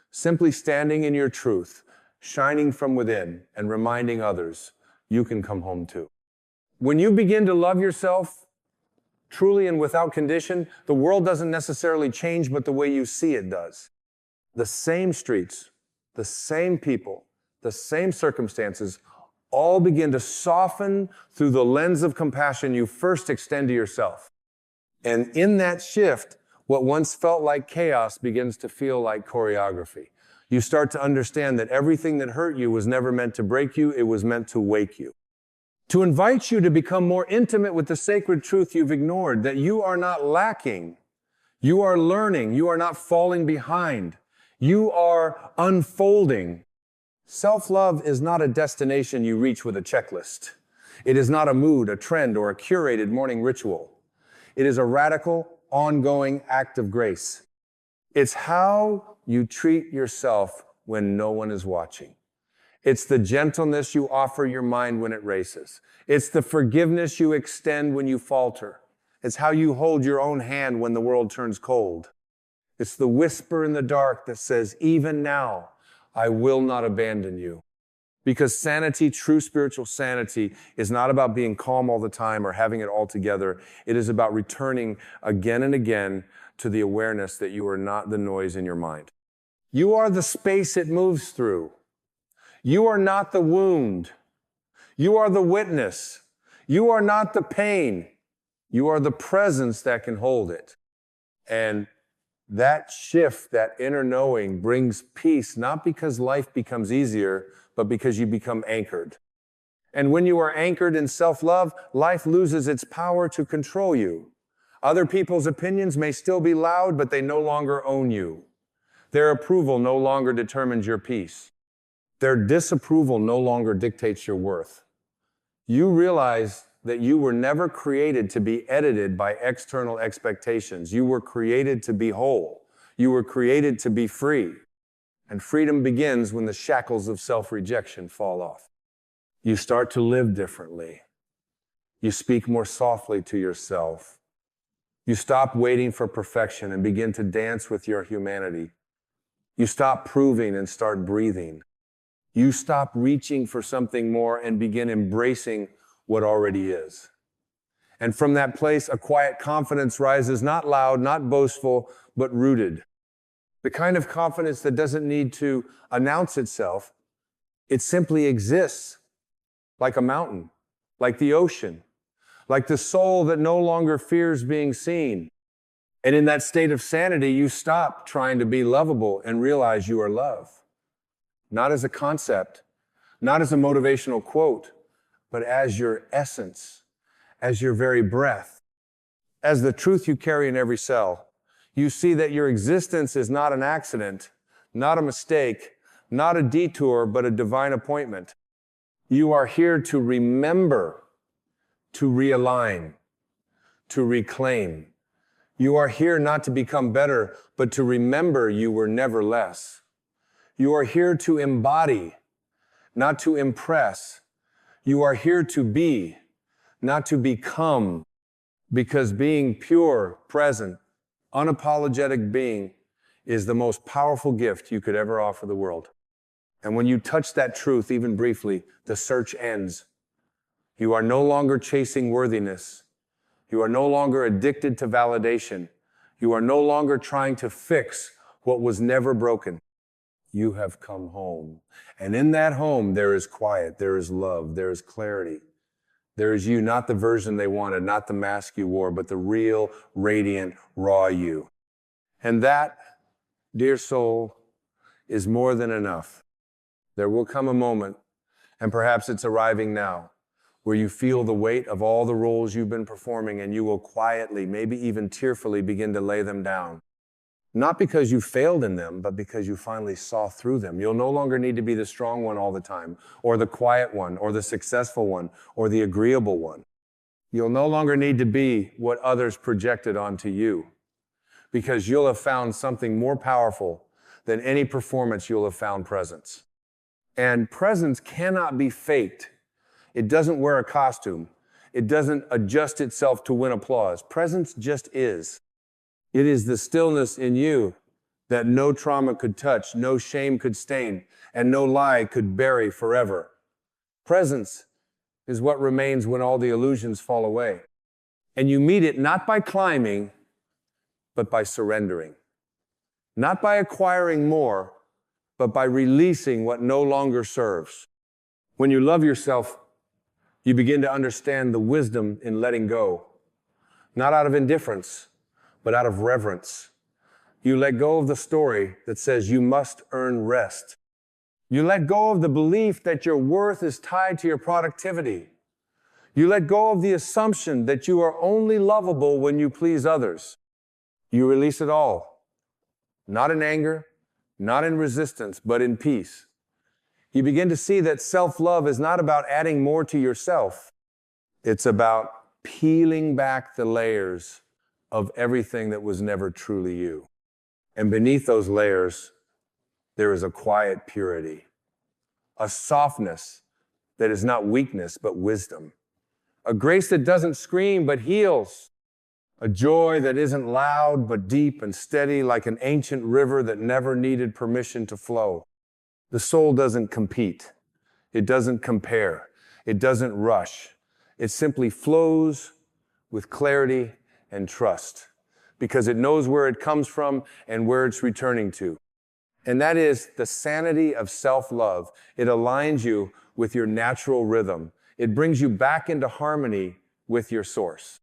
Simply standing in your truth, shining from within, and reminding others you can come home too. When you begin to love yourself truly and without condition, the world doesn't necessarily change, but the way you see it does. The same streets, the same people, the same circumstances all begin to soften through the lens of compassion you first extend to yourself. And in that shift, what once felt like chaos begins to feel like choreography. You start to understand that everything that hurt you was never meant to break you, it was meant to wake you. To invite you to become more intimate with the sacred truth you've ignored, that you are not lacking, you are learning, you are not falling behind, you are unfolding. Self-love is not a destination you reach with a checklist. It is not a mood, a trend, or a curated morning ritual. It is a radical, ongoing act of grace. It's how you treat yourself when no one is watching. It's the gentleness you offer your mind when it races. It's the forgiveness you extend when you falter. It's how you hold your own hand when the world turns cold. It's the whisper in the dark that says, even now, I will not abandon you. Because sanity, true spiritual sanity, is not about being calm all the time or having it all together. It is about returning again and again to the awareness that you are not the noise in your mind. You are the space it moves through. You are not the wound. You are the witness. You are not the pain. You are the presence that can hold it. And that shift, that inner knowing, brings peace, not because life becomes easier, but because you become anchored. And when you are anchored in self-love, life loses its power to control you. Other people's opinions may still be loud, but they no longer own you. Their approval no longer determines your peace. Their disapproval no longer dictates your worth. You realize that you were never created to be edited by external expectations. You were created to be whole. You were created to be free. And freedom begins when the shackles of self-rejection fall off. You start to live differently. You speak more softly to yourself. You stop waiting for perfection and begin to dance with your humanity. You stop proving and start breathing. You stop reaching for something more and begin embracing what already is. And from that place, a quiet confidence rises, not loud, not boastful, but rooted. The kind of confidence that doesn't need to announce itself. It simply exists, like a mountain, like the ocean, like the soul that no longer fears being seen. And in that state of sanity, you stop trying to be lovable and realize you are love. Not as a concept, not as a motivational quote, but as your essence, as your very breath, as the truth you carry in every cell. You see that your existence is not an accident, not a mistake, not a detour, but a divine appointment. You are here to remember, to realign, to reclaim. You are here not to become better, but to remember you were never less. You are here to embody, not to impress. You are here to be, not to become, because being pure, present, unapologetic being is the most powerful gift you could ever offer the world. And when you touch that truth, even briefly, the search ends. You are no longer chasing worthiness. You are no longer addicted to validation. You are no longer trying to fix what was never broken. You have come home. And in that home, there is quiet, there is love, there is clarity. There is you, not the version they wanted, not the mask you wore, but the real, radiant, raw you. And that, dear soul, is more than enough. There will come a moment, and perhaps it's arriving now, where you feel the weight of all the roles you've been performing, and you will quietly, maybe even tearfully, begin to lay them down. Not because you failed in them, but because you finally saw through them. You'll no longer need to be the strong one all the time, or the quiet one, or the successful one, or the agreeable one. You'll no longer need to be what others projected onto you, because you'll have found something more powerful than any performance. You'll have found presence. And presence cannot be faked. It doesn't wear a costume. It doesn't adjust itself to win applause. Presence just is. It is the stillness in you that no trauma could touch, no shame could stain, and no lie could bury forever. Presence is what remains when all the illusions fall away. And you meet it not by climbing, but by surrendering. Not by acquiring more, but by releasing what no longer serves. When you love yourself, you begin to understand the wisdom in letting go. Not out of indifference, but out of reverence. You let go of the story that says you must earn rest. You let go of the belief that your worth is tied to your productivity. You let go of the assumption that you are only lovable when you please others. You release it all, not in anger, not in resistance, but in peace. You begin to see that self-love is not about adding more to yourself. It's about peeling back the layers of everything that was never truly you. And beneath those layers, there is a quiet purity, a softness that is not weakness, but wisdom, a grace that doesn't scream, but heals, a joy that isn't loud, but deep and steady, like an ancient river that never needed permission to flow. The soul doesn't compete. It doesn't compare. It doesn't rush. It simply flows with clarity and trust because it knows where it comes from and where it's returning to. And that is the sanity of self-love. It aligns you with your natural rhythm. It brings you back into harmony with your source.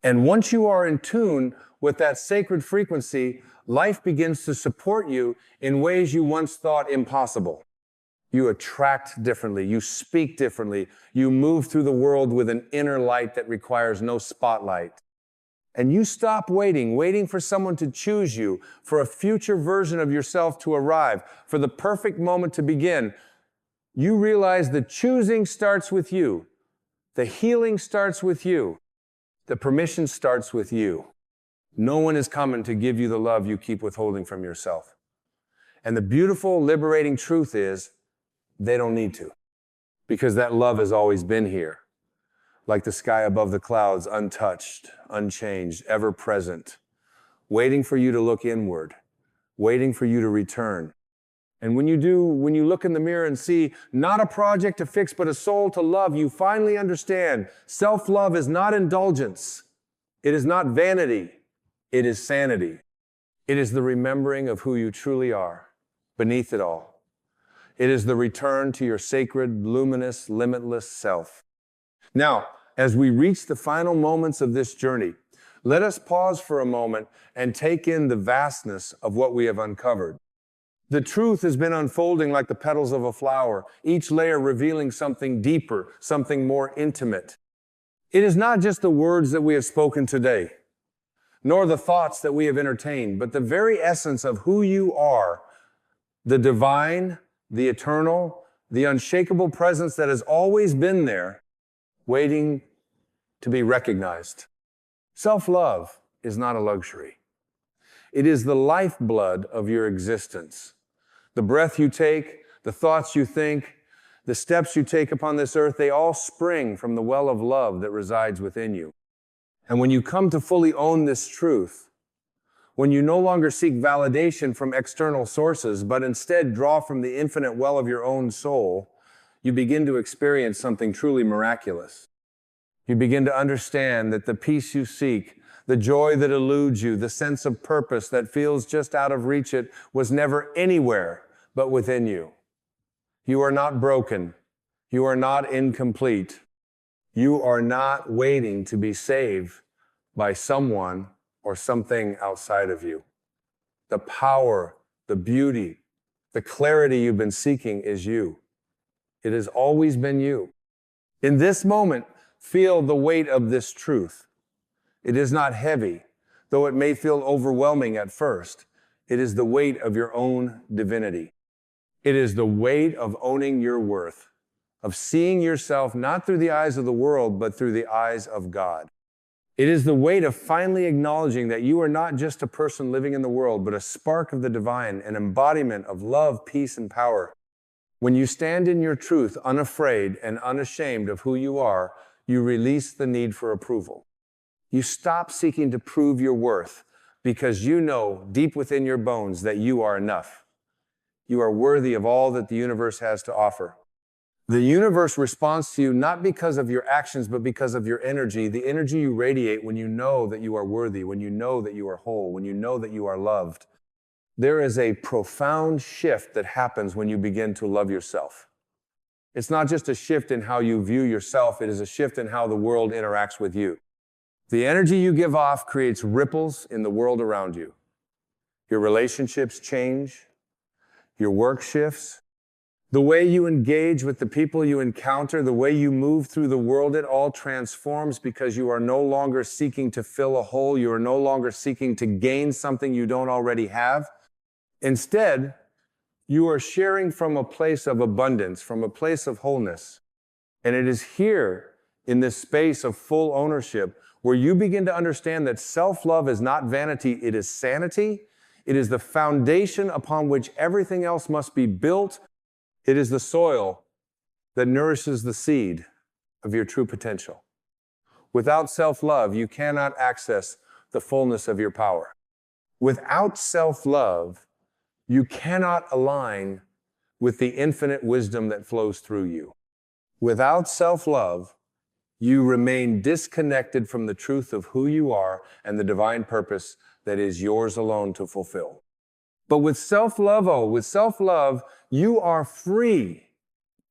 And once you are in tune with that sacred frequency, life begins to support you in ways you once thought impossible. You attract differently. You speak differently. You move through the world with an inner light that requires no spotlight. And you stop waiting for someone to choose you, for a future version of yourself to arrive, for the perfect moment to begin. You realize the choosing starts with you. The healing starts with you. The permission starts with you. No one is coming to give you the love you keep withholding from yourself. And the beautiful, liberating truth is, they don't need to. Because that love has always been here. Like the sky above the clouds, untouched, unchanged, ever present, waiting for you to look inward, waiting for you to return. And when you do, when you look in the mirror and see not a project to fix, but a soul to love, you finally understand self-love is not indulgence. It is not vanity. It is sanity. It is the remembering of who you truly are beneath it all. It is the return to your sacred, luminous, limitless self. Now, as we reach the final moments of this journey, let us pause for a moment and take in the vastness of what we have uncovered. The truth has been unfolding like the petals of a flower, each layer revealing something deeper, something more intimate. It is not just the words that we have spoken today, nor the thoughts that we have entertained, but the very essence of who you are, the divine, the eternal, the unshakable presence that has always been there, waiting to be recognized. Self-love is not a luxury. It is the lifeblood of your existence. The breath you take, the thoughts you think, the steps you take upon this earth, they all spring from the well of love that resides within you. And when you come to fully own this truth, when you no longer seek validation from external sources, but instead draw from the infinite well of your own soul, you begin to experience something truly miraculous. You begin to understand that the peace you seek, the joy that eludes you, the sense of purpose that feels just out of reach, it was never anywhere but within you. You are not broken. You are not incomplete. You are not waiting to be saved by someone or something outside of you. The power, the beauty, the clarity you've been seeking is you. It has always been you. In this moment, feel the weight of this truth. It is not heavy, though it may feel overwhelming at first. It is the weight of your own divinity. It is the weight of owning your worth, of seeing yourself not through the eyes of the world, but through the eyes of God. It is the weight of finally acknowledging that you are not just a person living in the world, but a spark of the divine, an embodiment of love, peace, and power. When you stand in your truth, unafraid and unashamed of who you are, you release the need for approval. You stop seeking to prove your worth because you know deep within your bones that you are enough. You are worthy of all that the universe has to offer. The universe responds to you not because of your actions, but because of your energy, the energy you radiate when you know that you are worthy, when you know that you are whole, when you know that you are loved. There is a profound shift that happens when you begin to love yourself. It's not just a shift in how you view yourself, it is a shift in how the world interacts with you. The energy you give off creates ripples in the world around you. Your relationships change, your work shifts, the way you engage with the people you encounter, the way you move through the world, it all transforms because you are no longer seeking to fill a hole. You are no longer seeking to gain something you don't already have. Instead, you are sharing from a place of abundance, from a place of wholeness. And it is here, in this space of full ownership, where you begin to understand that self-love is not vanity, it is sanity. It is the foundation upon which everything else must be built. It is the soil that nourishes the seed of your true potential. Without self-love, you cannot access the fullness of your power. Without self-love, you cannot align with the infinite wisdom that flows through you. Without self-love, you remain disconnected from the truth of who you are and the divine purpose that is yours alone to fulfill. But with self-love, you are free.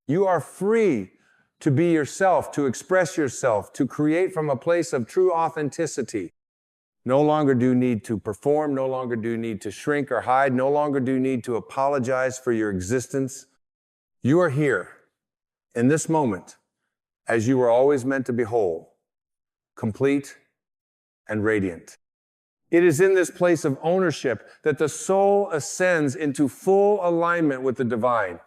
You are free to be yourself, to express yourself, to create from a place of true authenticity. No longer do you need to perform, no longer do you need to shrink or hide, no longer do you need to apologize for your existence. You are here, in this moment, as you were always meant to be whole, complete, and radiant. It is in this place of ownership that the soul ascends into full alignment with the divine.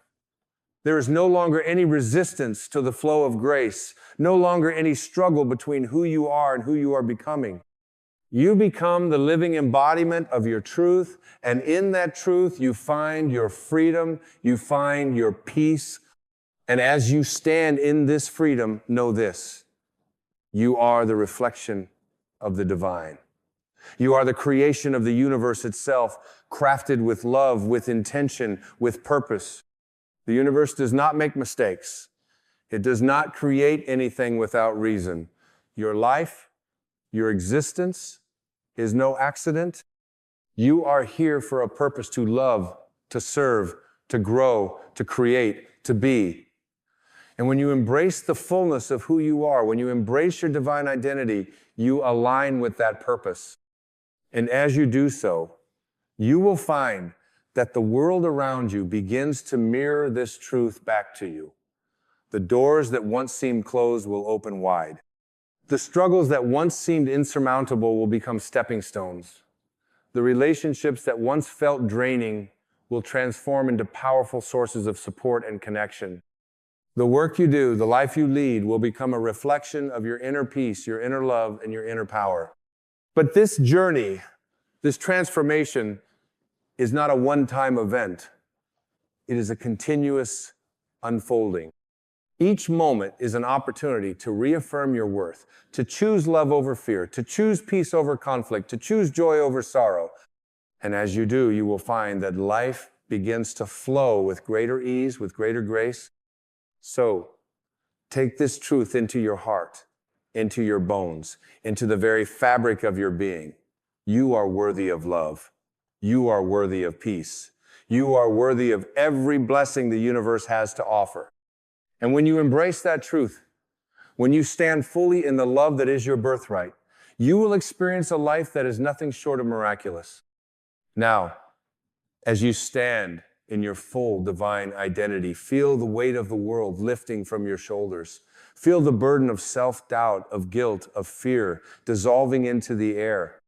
There is no longer any resistance to the flow of grace, no longer any struggle between who you are and who you are becoming. You become the living embodiment of your truth, and in that truth you find your freedom, you find your peace, and as you stand in this freedom, know this: you are the reflection of the divine. You are the creation of the universe itself, crafted with love, with intention, with purpose. The universe does not make mistakes. It does not create anything without reason. Your life, your existence is no accident. You are here for a purpose to love, to serve, to grow, to create, to be. And when you embrace the fullness of who you are, when you embrace your divine identity, you align with that purpose. And as you do so, you will find that the world around you begins to mirror this truth back to you. The doors that once seemed closed will open wide. The struggles that once seemed insurmountable will become stepping stones. The relationships that once felt draining will transform into powerful sources of support and connection. The work you do, the life you lead, will become a reflection of your inner peace, your inner love, and your inner power. But this journey, this transformation, is not a one-time event. It is a continuous unfolding. Each moment is an opportunity to reaffirm your worth, to choose love over fear, to choose peace over conflict, to choose joy over sorrow. And as you do, you will find that life begins to flow with greater ease, with greater grace. So, take this truth into your heart, into your bones, into the very fabric of your being. You are worthy of love. You are worthy of peace. You are worthy of every blessing the universe has to offer. And when you embrace that truth, when you stand fully in the love that is your birthright, you will experience a life that is nothing short of miraculous. Now, as you stand in your full divine identity, feel the weight of the world lifting from your shoulders. Feel the burden of self-doubt, of guilt, of fear dissolving into the air.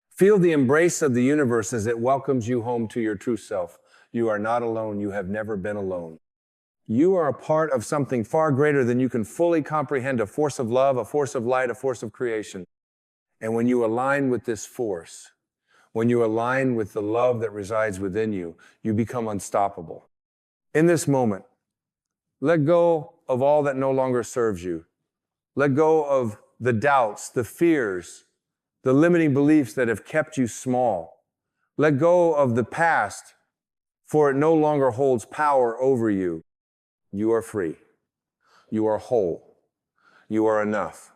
Feel the embrace of the universe as it welcomes you home to your true self. You are not alone. You have never been alone. You are a part of something far greater than you can fully comprehend, a force of love, a force of light, a force of creation. And when you align with this force, when you align with the love that resides within you, you become unstoppable. In this moment, Let go of all that no longer serves you. Let go of the doubts, the fears, the limiting beliefs that have kept you small. Let go of the past, for it no longer holds power over you. You are free. You are whole. You are enough.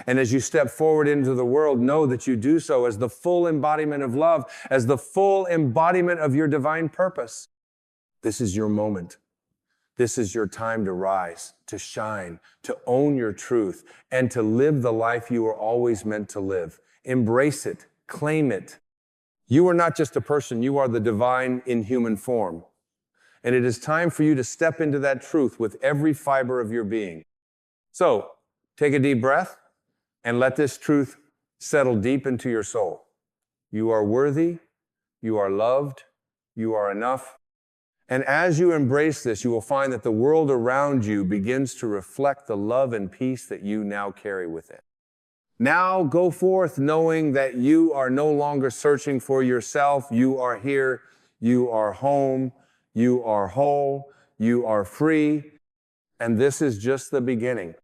And as you step forward into the world, know that you do so as the full embodiment of love, as the full embodiment of your divine purpose. This is your moment. This is your time to rise, to shine, to own your truth, and to live the life you were always meant to live. Embrace it. Claim it. You are not just a person. You are the divine in human form. And it is time for you to step into that truth with every fiber of your being. So, take a deep breath and let this truth settle deep into your soul. You are worthy. You are loved. You are enough. And as you embrace this, you will find that the world around you begins to reflect the love and peace that you now carry within. Now go forth knowing that you are no longer searching for yourself. You are here. You are home. You are whole. You are free. And this is just the beginning.